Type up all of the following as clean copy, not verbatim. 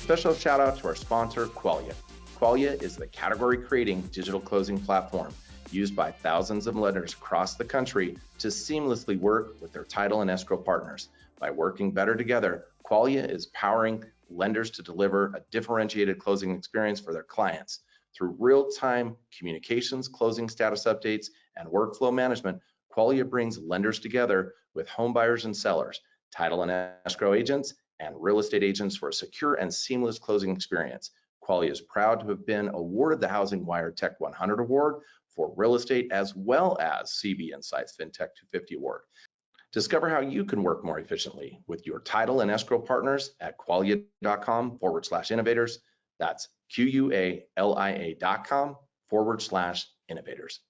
Special shout out to our sponsor, Qualia. Qualia is the category-creating digital closing platform used by thousands of lenders across the country to seamlessly work with their title and escrow partners. By working better together, Qualia is powering lenders to deliver a differentiated closing experience for their clients. Through real-time communications, closing status updates, and workflow management, Qualia brings lenders together with home buyers and sellers, title and escrow agents, and real estate agents for a secure and seamless closing experience. Qualia is proud to have been awarded the Housing Wire Tech 100 Award for real estate, as well as CB Insights FinTech 250 Award. Discover how you can work more efficiently with your title and escrow partners at qualia.com/innovators. That's QUALIA.com/innovators.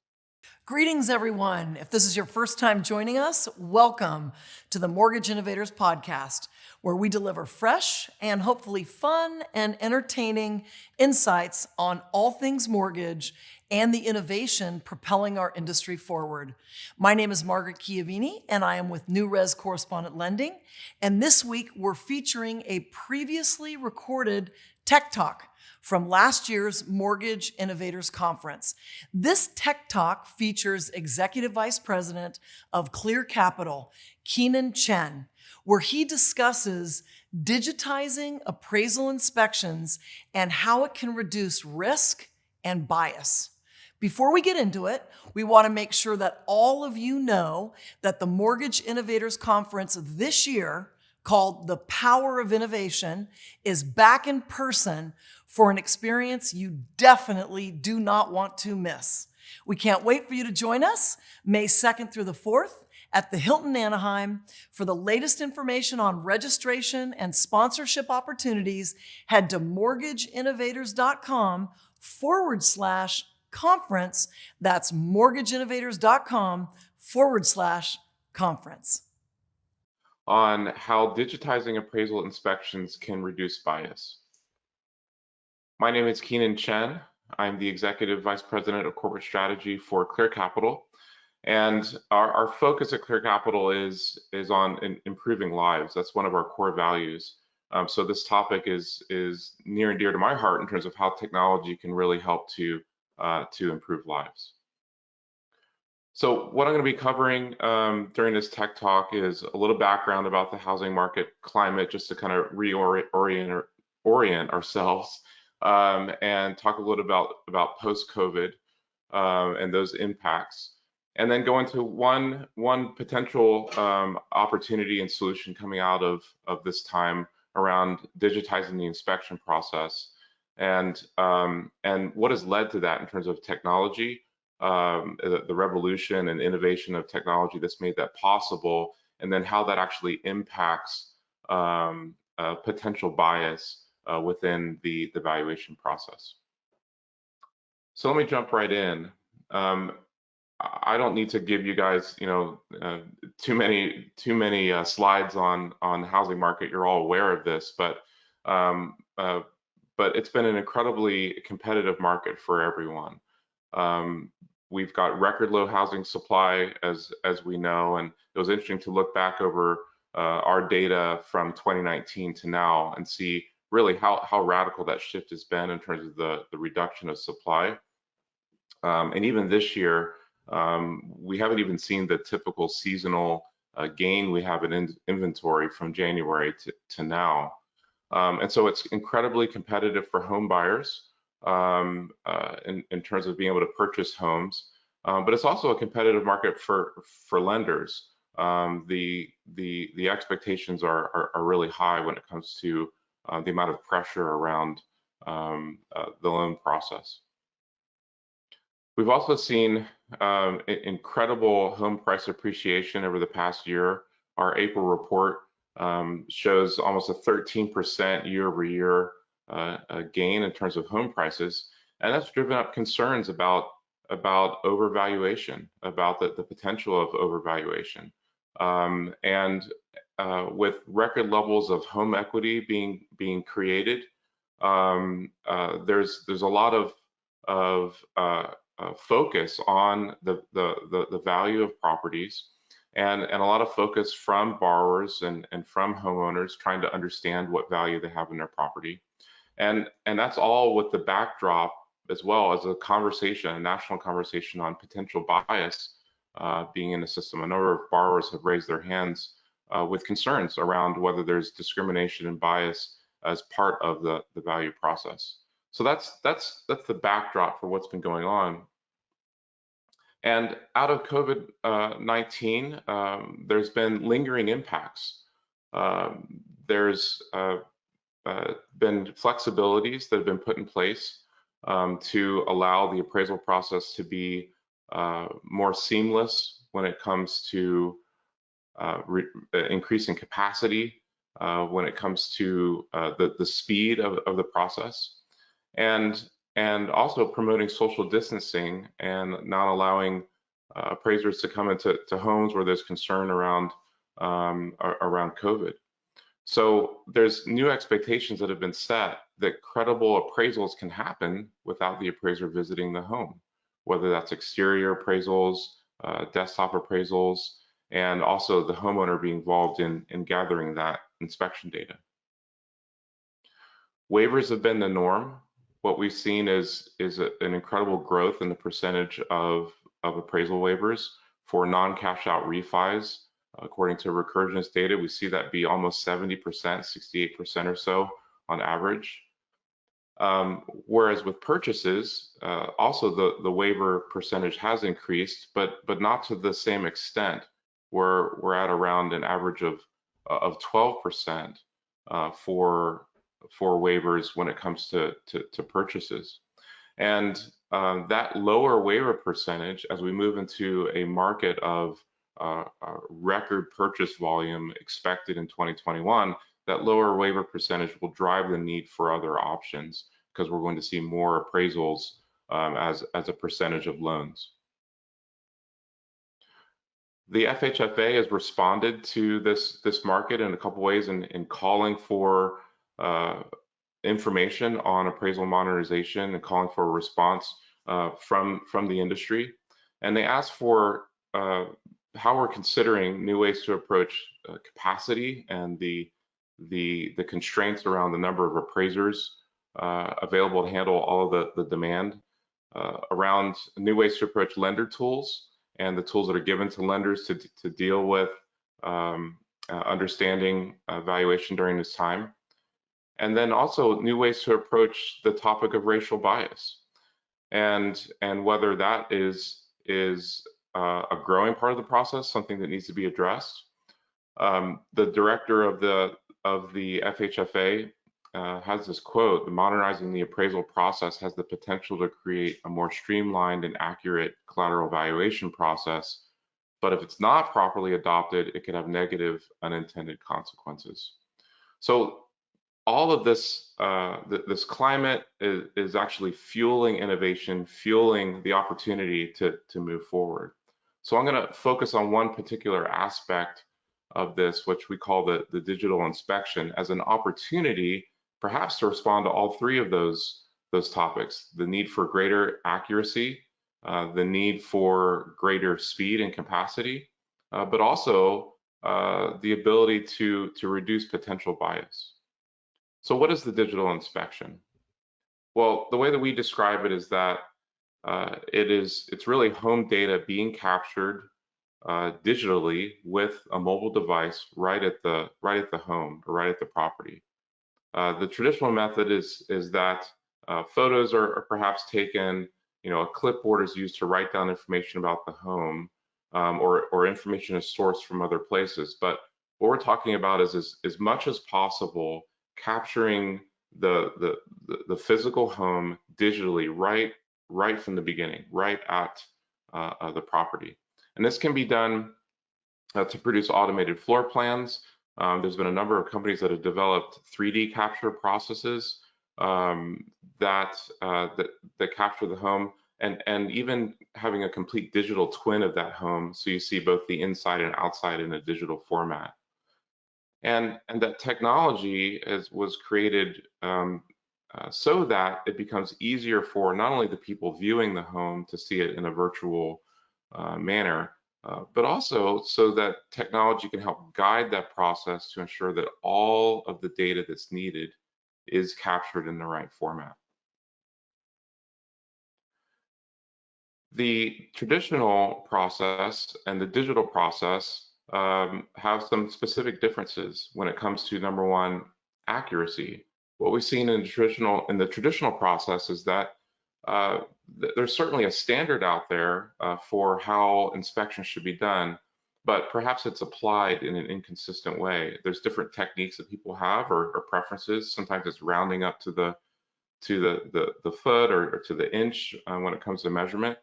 Greetings, everyone. If this is your first time joining us, welcome to the Mortgage Innovators Podcast, where we deliver fresh and hopefully fun and entertaining insights on all things mortgage and the innovation propelling our industry forward. My name is Margaret Chiavini, and I am with New Res Correspondent Lending. And this week, we're featuring a previously recorded Tech Talk from last year's Mortgage Innovators Conference. This Tech Talk features Executive Vice President of Clear Capital, Kenon Chen, where he discusses digitizing appraisal inspections and how it can reduce risk and bias. Before we get into it, we want to make sure that all of you know that the Mortgage Innovators Conference this year, called The Power of Innovation, is back in person for an experience you definitely do not want to miss. We can't wait for you to join us May 2nd through the 4th at the Hilton Anaheim. For the latest information on registration and sponsorship opportunities, head to mortgageinnovators.com/conference. That's mortgageinnovators.com/conference. On how digitizing appraisal inspections can reduce bias. My name is Kenon Chen. I'm the Executive Vice President of Corporate Strategy for Clear Capital. And our focus at Clear Capital is on improving lives. That's one of our core values. So this topic is near and dear to my heart in terms of how technology can really help to improve lives. So what I'm going to be covering during this Tech Talk is a little background about the housing market climate, just to kind of orient ourselves, and talk a little about post-COVID and those impacts, and then go into one potential opportunity and solution coming out of this time around digitizing the inspection process, and what has led to that in terms of technology. The revolution and innovation of technology that's made that possible, and then how that actually impacts potential bias within the valuation process. So let me jump right in. I don't need to give you guys, too many slides on the housing market. You're all aware of this, but it's been an incredibly competitive market for everyone. We've got record low housing supply, as we know, and it was interesting to look back over our data from 2019 to now and see really how radical that shift has been in terms of the reduction of supply. And even this year, we haven't even seen the typical seasonal gain we have in inventory from January to now. And so it's incredibly competitive for home buyers. In terms of being able to purchase homes, but it's also a competitive market for lenders. The expectations are really high when it comes to the amount of pressure around the loan process. We've also seen incredible home price appreciation over the past year. Our April report shows almost a 13% year-over-year gain in terms of home prices, and that's driven up concerns about overvaluation, about the potential of overvaluation, and with record levels of home equity being created, there's a lot of focus on the value of properties, and a lot of focus from borrowers and from homeowners trying to understand what value they have in their property. And that's all with the backdrop as well as a conversation, a national conversation on potential bias being in the system. A number of borrowers have raised their hands with concerns around whether there's discrimination and bias as part of the value process. So that's the backdrop for what's been going on. And out of COVID-19, there's been lingering impacts. There's been flexibilities that have been put in place to allow the appraisal process to be more seamless when it comes to increasing capacity, when it comes to the speed of the process, and also promoting social distancing and not allowing appraisers to come into homes where there's concern around COVID. So there's new expectations that have been set that credible appraisals can happen without the appraiser visiting the home, whether that's exterior appraisals, desktop appraisals, and also the homeowner being involved in gathering that inspection data. Waivers have been the norm. What we've seen is an incredible growth in the percentage of appraisal waivers for non-cash out refis. According to Recurgence data, we see that be almost 70%, 68% or so on average. Whereas with purchases, also the waiver percentage has increased, but not to the same extent. We're at around an average of 12% for waivers when it comes to purchases. And that lower waiver percentage, as we move into a market of record purchase volume expected in 2021, that lower waiver percentage will drive the need for other options because we're going to see more appraisals as a percentage of loans. The FHFA has responded to this market in a couple ways in calling for information on appraisal modernization and calling for a response from the industry. And they asked for how we're considering new ways to approach capacity and the constraints around the number of appraisers available to handle all of the demand, around new ways to approach lender tools and the tools that are given to lenders to deal with understanding valuation during this time. And then also new ways to approach the topic of racial bias and whether that is a growing part of the process, something that needs to be addressed. The director of the FHFA has this quote: "Modernizing the appraisal process has the potential to create a more streamlined and accurate collateral valuation process, but if it's not properly adopted, it can have negative unintended consequences." So all of this this climate is actually fueling innovation, fueling the opportunity to move forward. So I'm going to focus on one particular aspect of this, which we call the digital inspection, as an opportunity perhaps to respond to all three of those topics: the need for greater accuracy, the need for greater speed and capacity, but also the ability to reduce potential bias. So what is the digital inspection? Well, the way that we describe it is that it's really home data being captured digitally with a mobile device right at the home or right at the property. The traditional method is that photos are perhaps taken, a clipboard is used to write down information about the home, or information is sourced from other places. But what we're talking about is as much as possible capturing the physical home digitally right from the beginning, right at the property. And this can be done to produce automated floor plans. There's been a number of companies that have developed 3D capture processes that capture the home, and even having a complete digital twin of that home, so you see both the inside and outside in a digital format. And that technology was created so that it becomes easier for not only the people viewing the home to see it in a virtual manner, but also so that technology can help guide that process to ensure that all of the data that's needed is captured in the right format. The traditional process and the digital process have some specific differences when it comes to, number one, accuracy. What we've seen in the traditional process is that there's certainly a standard out there for how inspections should be done, but perhaps it's applied in an inconsistent way. There's different techniques that people have or preferences. Sometimes it's rounding up to the foot or to the inch when it comes to measurement.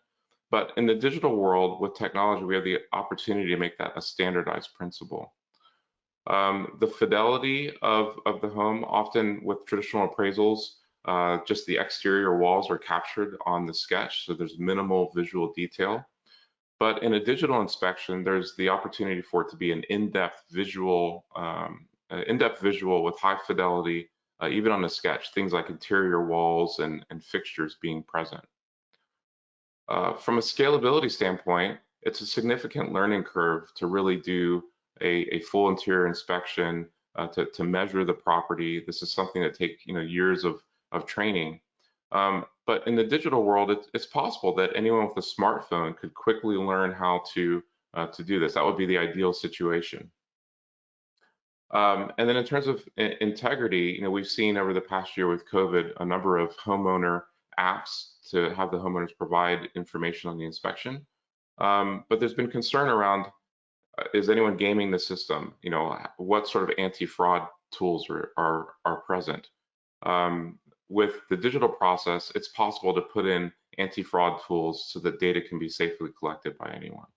But in the digital world, with technology, we have the opportunity to make that a standardized principle. The fidelity of the home, often with traditional appraisals, just the exterior walls are captured on the sketch, so there's minimal visual detail. But in a digital inspection, there's the opportunity for it to be an in-depth visual with high fidelity, even on the sketch, things like interior walls and fixtures being present. From a scalability standpoint, it's a significant learning curve to really do a full interior inspection to measure the property. This is something that takes years of training. But in the digital world, it's possible that anyone with a smartphone could quickly learn how to do this. That would be the ideal situation. And then in terms of integrity, we've seen over the past year with COVID a number of homeowner apps to have the homeowners provide information on the inspection. But there's been concern around, is anyone gaming the system? What sort of anti-fraud tools are present? With the digital process, it's possible to put in anti-fraud tools so that data can be safely collected by anyone.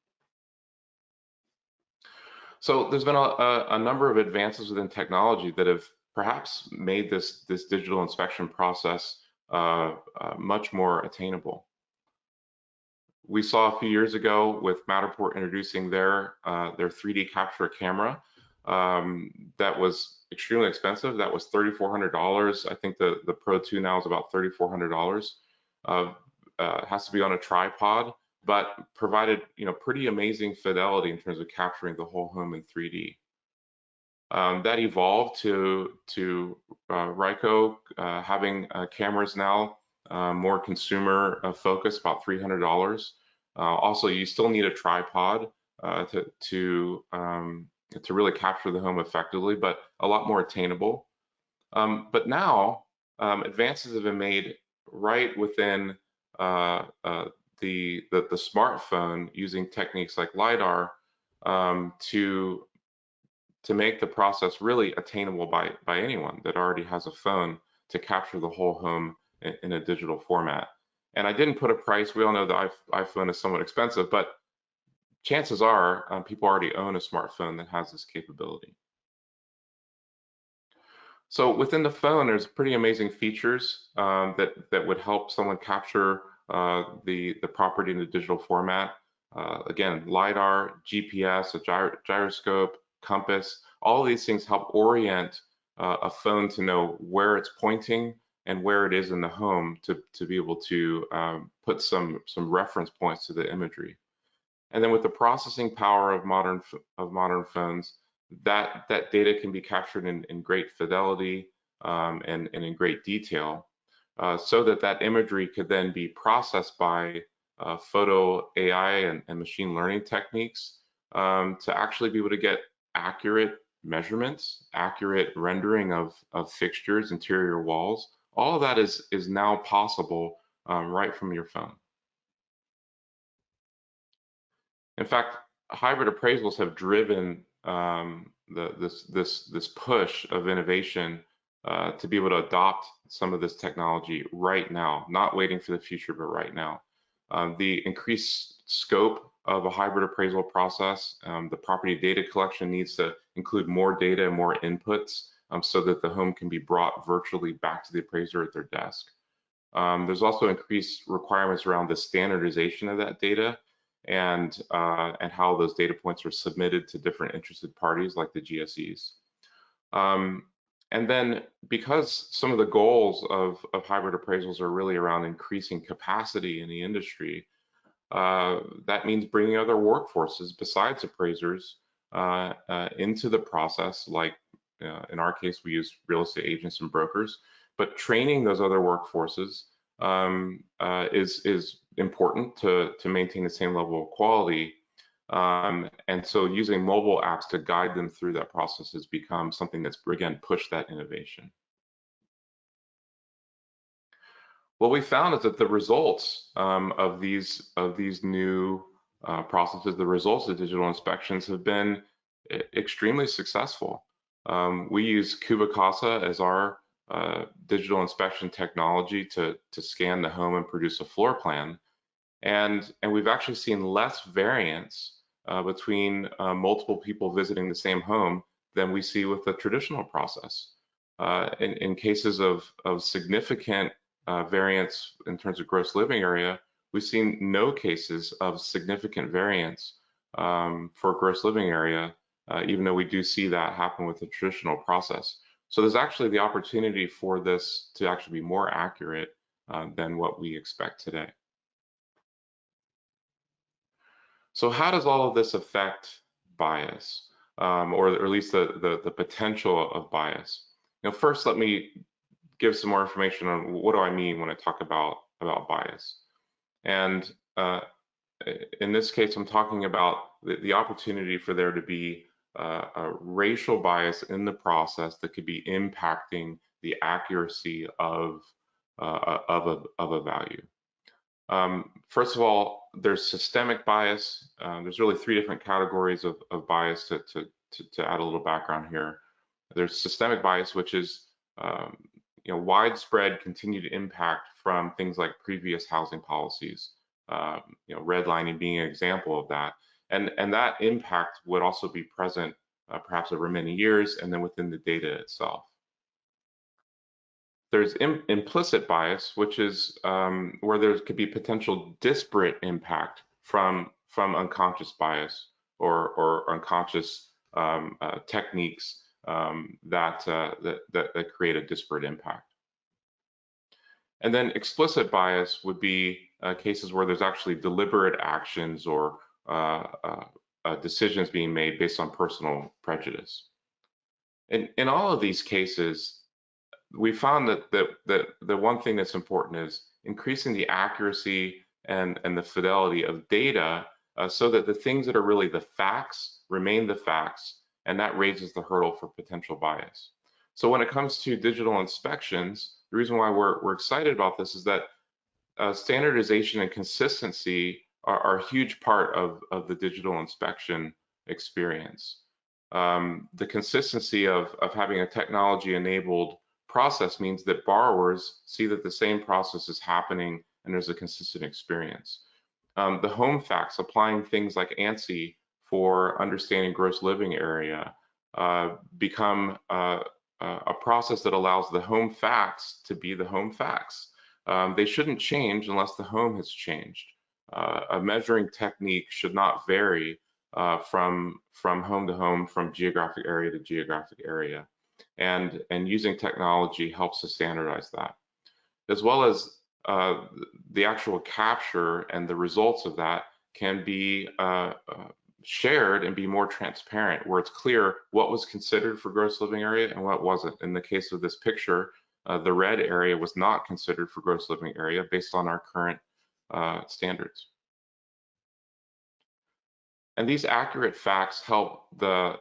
So there's been a number of advances within technology that have perhaps made this digital inspection process much more attainable. We saw a few years ago with Matterport introducing their 3D capture camera that was extremely expensive. That was $3,400. I think the Pro 2 now is about $3,400. Has to be on a tripod, but provided pretty amazing fidelity in terms of capturing the whole home in 3D. That evolved to Ryco having cameras now more consumer focused, about $300. Also, you still need a tripod to really capture the home effectively, but a lot more attainable. But now advances have been made right within the smartphone using techniques like LiDAR to make the process really attainable by anyone that already has a phone to capture the whole home in a digital format. And I didn't put a price. We all know the iPhone is somewhat expensive, but chances are people already own a smartphone that has this capability. So within the phone, there's pretty amazing features that would help someone capture the property in the digital format. Again, LiDAR, GPS, a gyroscope, compass, all of these things help orient a phone to know where it's pointing and where it is in the home to be able to put some reference points to the imagery. And then with the processing power of modern phones, that data can be captured in great fidelity and in great detail, so that imagery could then be processed by photo AI and machine learning techniques to actually be able to get accurate measurements, accurate rendering of fixtures, interior walls. All of that is now possible right from your phone. In fact, hybrid appraisals have driven this push of innovation to be able to adopt some of this technology right now, not waiting for the future, but right now. The increased scope of a hybrid appraisal process, the property data collection needs to include more data and more inputs so that the home can be brought virtually back to the appraiser at their desk. There's also increased requirements around the standardization of that data and how those data points are submitted to different interested parties like the GSEs. And then because some of the goals of hybrid appraisals are really around increasing capacity in the industry, that means bringing other workforces besides appraisers into the process, like in our case, we use real estate agents and brokers, but training those other workforces is important to maintain the same level of quality. And so using mobile apps to guide them through that process has become something that's, again, pushed that innovation. What we found is that the results of these new processes, the results of digital inspections have been extremely successful. We use Kubicasa as our digital inspection technology to scan the home and produce a floor plan. And we've actually seen less variance between multiple people visiting the same home than we see with the traditional process. In cases of significant variance in terms of gross living area, we've seen no cases of significant variance for gross living area, even though we do see that happen with the traditional process. So there's actually the opportunity for this to actually be more accurate than what we expect today. So how does all of this affect bias, or at least the potential of bias? First, let me give some more information on what do I mean when I talk about bias. And in this case, I'm talking about the opportunity for there to be a racial bias in the process that could be impacting the accuracy of a value. First of all, there's systemic bias. There's really three different categories of bias to add a little background here. There's systemic bias, which is widespread continued impact from things like previous housing policies. Redlining being an example of that, and that impact would also be present perhaps over many years, and then within the data itself. There's implicit bias, which is where there could be potential disparate impact from unconscious bias or unconscious techniques that create a disparate impact. And then explicit bias would be cases where there's actually deliberate actions or decisions being made based on personal prejudice. In all of these cases, we found that the one thing that's important is increasing the accuracy and the fidelity of data so that the things that are really the facts remain the facts, and that raises the hurdle for potential bias. So when it comes to digital inspections, the reason why we're excited about this is that standardization and consistency are a huge part of the digital inspection experience. The consistency of having a technology-enabled process means that borrowers see that the same process is happening and there's a consistent experience. The home facts, applying things like ANSI for understanding gross living area, become a process that allows the home facts to be the home facts. They shouldn't change unless the home has changed. A measuring technique should not vary from home to home, from geographic area to geographic area. And using technology helps to standardize that, as well as the actual capture and the results of that can be shared and be more transparent, where it's clear what was considered for gross living area and what wasn't. In the case of this picture, the red area was not considered for gross living area based on our current standards. And these accurate facts help to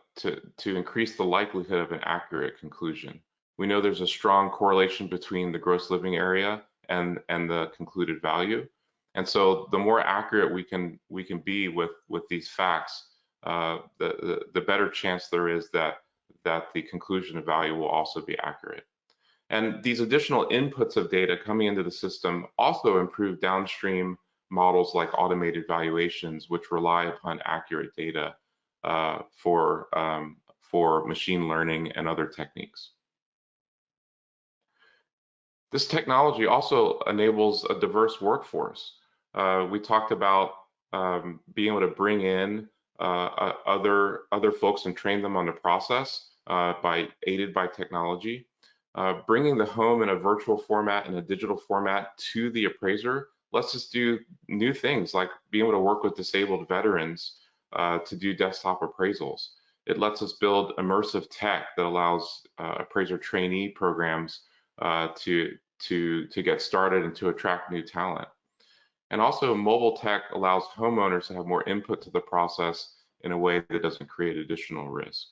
increase the likelihood of an accurate conclusion. We know there's a strong correlation between the gross living area and the concluded value. And so the more accurate we can be with these facts, the better chance there is that the conclusion of value will also be accurate. And these additional inputs of data coming into the system also improve downstream models like automated valuations, which rely upon accurate data for machine learning and other techniques. This technology also enables a diverse workforce. We talked about being able to bring in other folks and train them on the process aided by technology. Bringing the home in a virtual format and a digital format to the appraiser lets us do new things, like being able to work with disabled veterans to do desktop appraisals. It lets us build immersive tech that allows appraiser trainee programs to get started and to attract new talent. And also, mobile tech allows homeowners to have more input to the process in a way that doesn't create additional risk.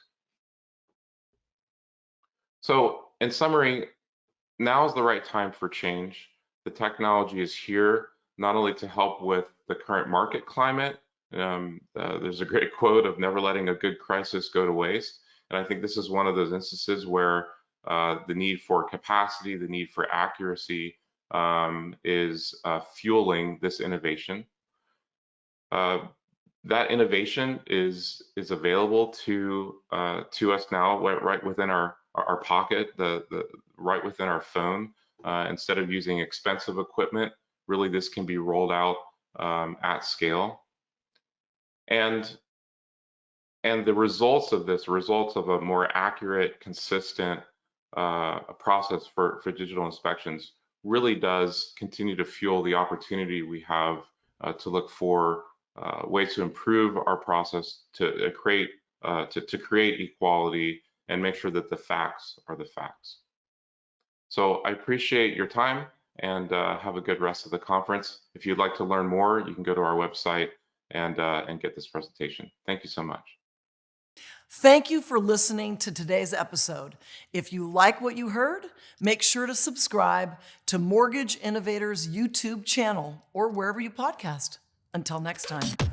So, in summary, now is the right time for change. The technology is here not only to help with the current market climate. There's a great quote of never letting a good crisis go to waste. And I think this is one of those instances where the need for capacity, the need for accuracy is fueling this innovation. That innovation is available to us now, right within our pocket, right within our phone. Instead of using expensive equipment, really this can be rolled out at scale. And the results of this, results of a more accurate, consistent process for digital inspections, really does continue to fuel the opportunity we have to look for ways to improve our process, to create equality and make sure that the facts are the facts. So I appreciate your time, and have a good rest of the conference. If you'd like to learn more, you can go to our website and get this presentation. Thank you so much. Thank you for listening to today's episode. If you like what you heard, make sure to subscribe to Mortgage Innovators YouTube channel or wherever you podcast. Until next time.